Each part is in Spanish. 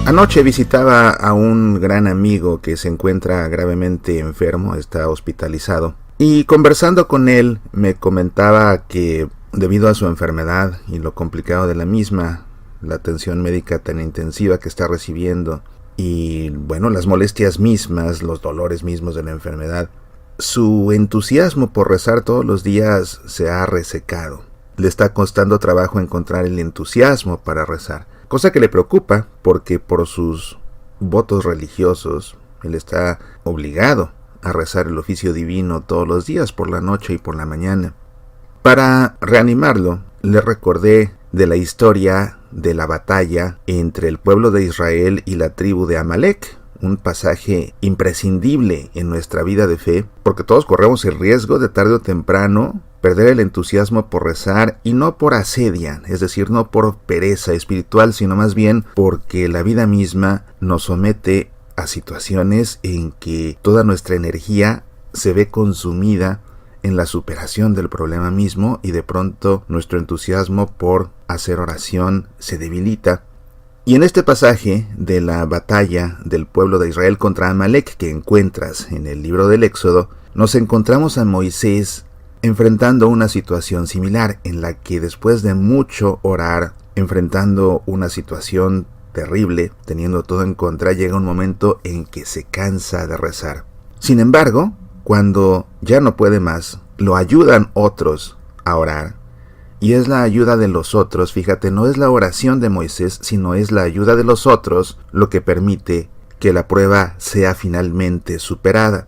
Anoche visitaba a un gran amigo que se encuentra gravemente enfermo, está hospitalizado, y conversando con él me comentaba que debido a su enfermedad y lo complicado de la misma, la atención médica tan intensiva que está recibiendo y bueno, las molestias mismas, los dolores mismos de la enfermedad, su entusiasmo por rezar todos los días se ha resecado. Le está costando trabajo encontrar el entusiasmo para rezar, cosa que le preocupa porque por sus votos religiosos él está obligado a rezar el oficio divino todos los días por la noche y por la mañana. Para reanimarlo, le recordé de la historia de la batalla entre el pueblo de Israel y la tribu de Amalek, un pasaje imprescindible en nuestra vida de fe, porque todos corremos el riesgo de tarde o temprano perder el entusiasmo por rezar, y no por asedia, es decir, no por pereza espiritual, sino más bien porque la vida misma nos somete a situaciones en que toda nuestra energía se ve consumida en la superación del problema mismo, y de pronto nuestro entusiasmo por hacer oración se debilita. Y en este pasaje de la batalla del pueblo de Israel contra Amalek que encuentras en el libro del Éxodo, nos encontramos a Moisés enfrentando una situación similar, en la que después de mucho orar, enfrentando una situación terrible, teniendo todo en contra, llega un momento en que se cansa de rezar. Sin embargo, cuando ya no puede más, lo ayudan otros a orar. Y es la ayuda de los otros, fíjate, no es la oración de Moisés, sino es la ayuda de los otros lo que permite que la prueba sea finalmente superada.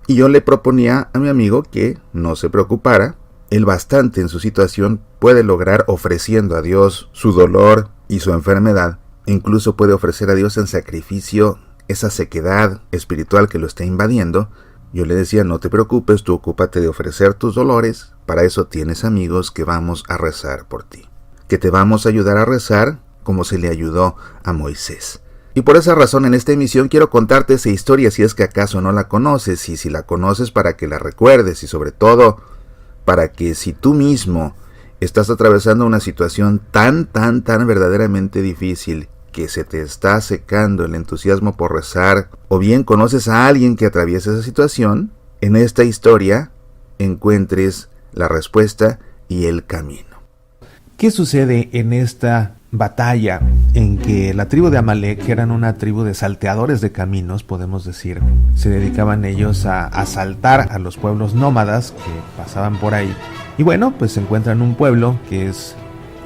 Y yo le proponía a mi amigo que no se preocupara, él bastante en su situación puede lograr ofreciendo a Dios su dolor y su enfermedad, incluso puede ofrecer a Dios en sacrificio esa sequedad espiritual que lo está invadiendo. Yo le decía, no te preocupes, tú ocúpate de ofrecer tus dolores, para eso tienes amigos que vamos a rezar por ti, que te vamos a ayudar a rezar como se le ayudó a Moisés. Y por esa razón en esta emisión quiero contarte esa historia si es que acaso no la conoces, y si la conoces para que la recuerdes, y sobre todo para que si tú mismo estás atravesando una situación tan verdaderamente difícil que se te está secando el entusiasmo por rezar, o bien conoces a alguien que atraviesa esa situación, en esta historia encuentres la respuesta y el camino. ¿Qué sucede en esta batalla en que la tribu de Amalek, que eran una tribu de salteadores de caminos, podemos decir, se dedicaban ellos a asaltar a los pueblos nómadas que pasaban por ahí? Y bueno, pues se encuentran un pueblo que es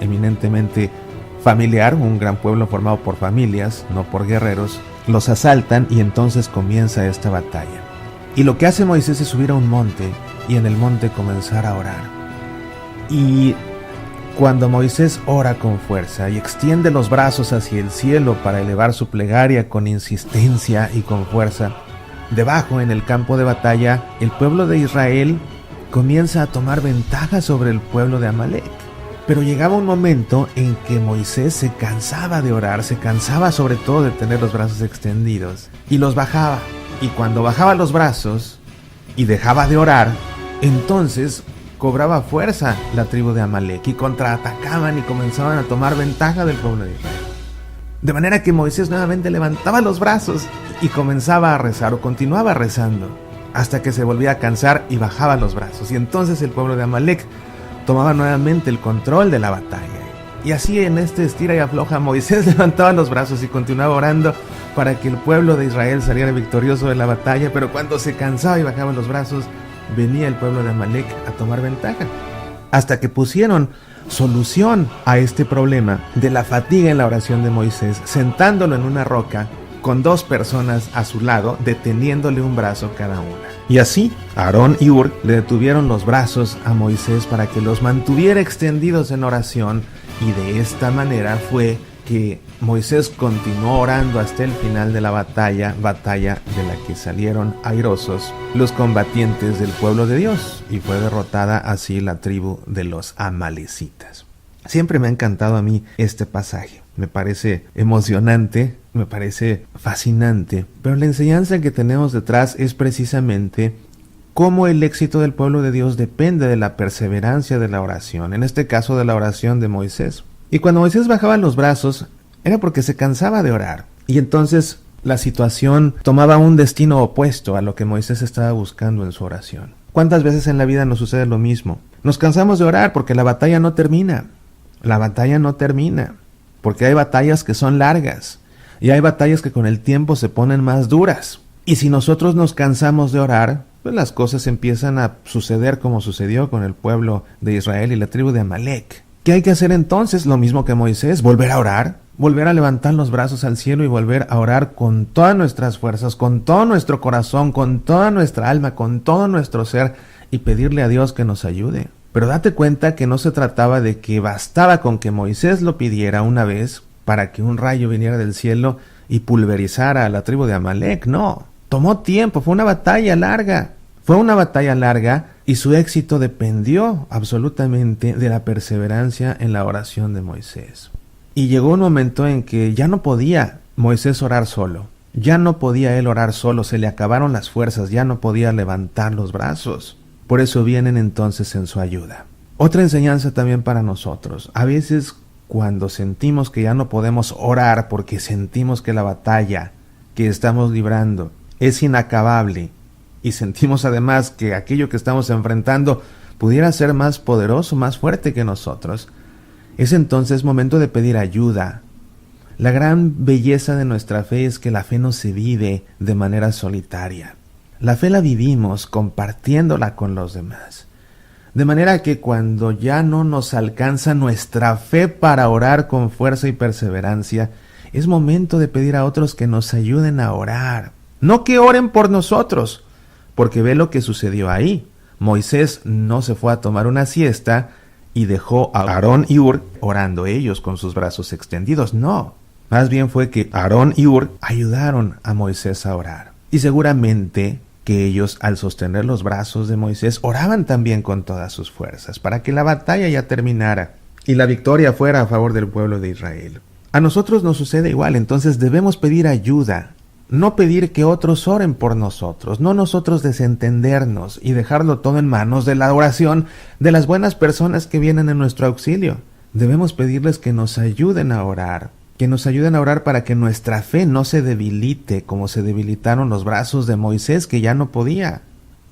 eminentemente familiar, un gran pueblo formado por familias, no por guerreros. Los asaltan y entonces comienza esta batalla. Y lo que hace Moisés es subir a un monte y en el monte comenzar a orar. Y cuando Moisés ora con fuerza y extiende los brazos hacia el cielo para elevar su plegaria con insistencia y con fuerza, debajo en el campo de batalla, el pueblo de Israel comienza a tomar ventaja sobre el pueblo de Amalek. Pero llegaba un momento en que Moisés se cansaba de orar, se cansaba sobre todo de tener los brazos extendidos, y los bajaba. Y cuando bajaba los brazos y dejaba de orar, entonces cobraba fuerza la tribu de Amalek y contraatacaban y comenzaban a tomar ventaja del pueblo de Israel. De manera que Moisés nuevamente levantaba los brazos y comenzaba a rezar, o continuaba rezando, hasta que se volvía a cansar y bajaba los brazos. Y entonces el pueblo de Amalek tomaba nuevamente el control de la batalla. Y así en este estira y afloja, Moisés levantaba los brazos y continuaba orando para que el pueblo de Israel saliera victorioso de la batalla. Pero cuando se cansaba y bajaba los brazos, venía el pueblo de Amalek a tomar ventaja, hasta que pusieron solución a este problema de la fatiga en la oración de Moisés, sentándolo en una roca con 2 personas a su lado, deteniéndole un brazo cada una. Y así, Aarón y Hur le detuvieron los brazos a Moisés para que los mantuviera extendidos en oración, y de esta manera fue que Moisés continuó orando hasta el final de la batalla de la que salieron airosos los combatientes del pueblo de Dios, y fue derrotada así la tribu de los amalecitas. Siempre me ha encantado a mí este pasaje, me parece emocionante, me parece fascinante, pero la enseñanza que tenemos detrás es precisamente cómo el éxito del pueblo de Dios depende de la perseverancia de la oración, en este caso de la oración de Moisés. Y cuando Moisés bajaba los brazos, era porque se cansaba de orar. Y entonces la situación tomaba un destino opuesto a lo que Moisés estaba buscando en su oración. ¿Cuántas veces en la vida nos sucede lo mismo? Nos cansamos de orar porque la batalla no termina. La batalla no termina. Porque hay batallas que son largas. Y hay batallas que con el tiempo se ponen más duras. Y si nosotros nos cansamos de orar, pues las cosas empiezan a suceder como sucedió con el pueblo de Israel y la tribu de Amalek. ¿Qué hay que hacer entonces? Lo mismo que Moisés, volver a orar, volver a levantar los brazos al cielo y volver a orar con todas nuestras fuerzas, con todo nuestro corazón, con toda nuestra alma, con todo nuestro ser y pedirle a Dios que nos ayude. Pero date cuenta que no se trataba de que bastaba con que Moisés lo pidiera una vez para que un rayo viniera del cielo y pulverizara a la tribu de Amalek. No, tomó tiempo, fue una batalla larga. Fue una batalla larga y su éxito dependió absolutamente de la perseverancia en la oración de Moisés. Y llegó un momento en que ya no podía Moisés orar solo. Ya no podía él orar solo, se le acabaron las fuerzas, ya no podía levantar los brazos. Por eso vienen entonces en su ayuda. Otra enseñanza también para nosotros. A veces cuando sentimos que ya no podemos orar porque sentimos que la batalla que estamos librando es inacabable y sentimos además que aquello que estamos enfrentando pudiera ser más poderoso, más fuerte que nosotros, es entonces momento de pedir ayuda. La gran belleza de nuestra fe es que la fe no se vive de manera solitaria. La fe la vivimos compartiéndola con los demás. De manera que cuando ya no nos alcanza nuestra fe para orar con fuerza y perseverancia, es momento de pedir a otros que nos ayuden a orar. No que oren por nosotros, porque ve lo que sucedió ahí. Moisés no se fue a tomar una siesta y dejó a Aarón y Hur orando ellos con sus brazos extendidos. No, más bien fue que Aarón y Hur ayudaron a Moisés a orar. Y seguramente que ellos, al sostener los brazos de Moisés, oraban también con todas sus fuerzas para que la batalla ya terminara y la victoria fuera a favor del pueblo de Israel. A nosotros nos sucede igual, entonces debemos pedir ayuda. No pedir que otros oren por nosotros, no nosotros desentendernos y dejarlo todo en manos de la oración de las buenas personas que vienen en nuestro auxilio. Debemos pedirles que nos ayuden a orar para que nuestra fe no se debilite como se debilitaron los brazos de Moisés, que ya no podía.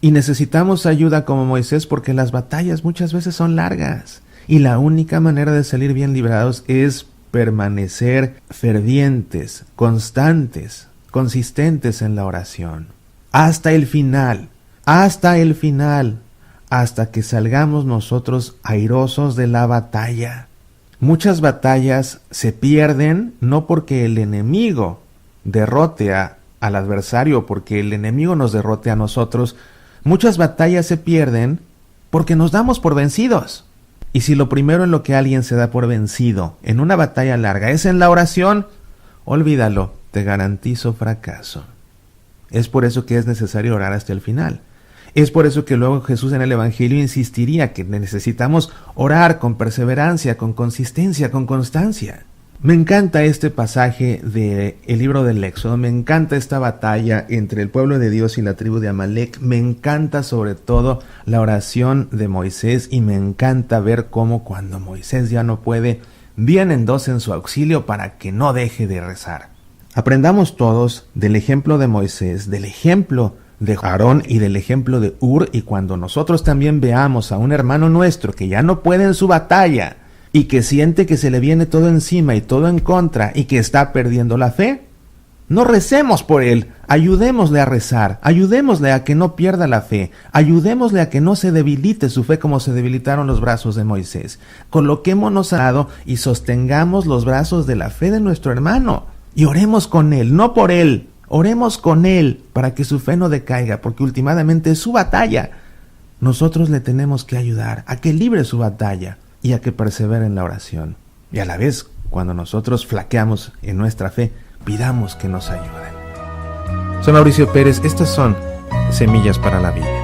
Y necesitamos ayuda como Moisés porque las batallas muchas veces son largas y la única manera de salir bien librados es permanecer fervientes, constantes, consistentes en la oración, hasta el final, hasta que salgamos nosotros airosos de la batalla. Muchas batallas se pierden no porque el enemigo derrote al adversario, porque el enemigo nos derrote a nosotros. Muchas batallas se pierden porque nos damos por vencidos. Y si lo primero en lo que alguien se da por vencido en una batalla larga es en la oración, olvídalo, te garantizo fracaso. Es por eso que es necesario orar hasta el final. Es por eso que luego Jesús en el Evangelio insistiría que necesitamos orar con perseverancia, con consistencia, con constancia. Me encanta este pasaje del libro del Éxodo, me encanta esta batalla entre el pueblo de Dios y la tribu de Amalek, me encanta sobre todo la oración de Moisés y me encanta ver cómo cuando Moisés ya no puede, vienen dos en su auxilio para que no deje de rezar. Aprendamos todos del ejemplo de Moisés, del ejemplo de Aarón y del ejemplo de Hur, y cuando nosotros también veamos a un hermano nuestro que ya no puede en su batalla y que siente que se le viene todo encima y todo en contra y que está perdiendo la fe, no recemos por él, ayudémosle a rezar, ayudémosle a que no pierda la fe, ayudémosle a que no se debilite su fe como se debilitaron los brazos de Moisés. Coloquémonos al lado y sostengamos los brazos de la fe de nuestro hermano y oremos con él, no por él. Oremos con él para que su fe no decaiga, porque últimamente es su batalla. Nosotros le tenemos que ayudar a que libre su batalla y a que persevere en la oración. Y a la vez, cuando nosotros flaqueamos en nuestra fe, pidamos que nos ayuden. Soy Mauricio Pérez, estas son Semillas para la Vida.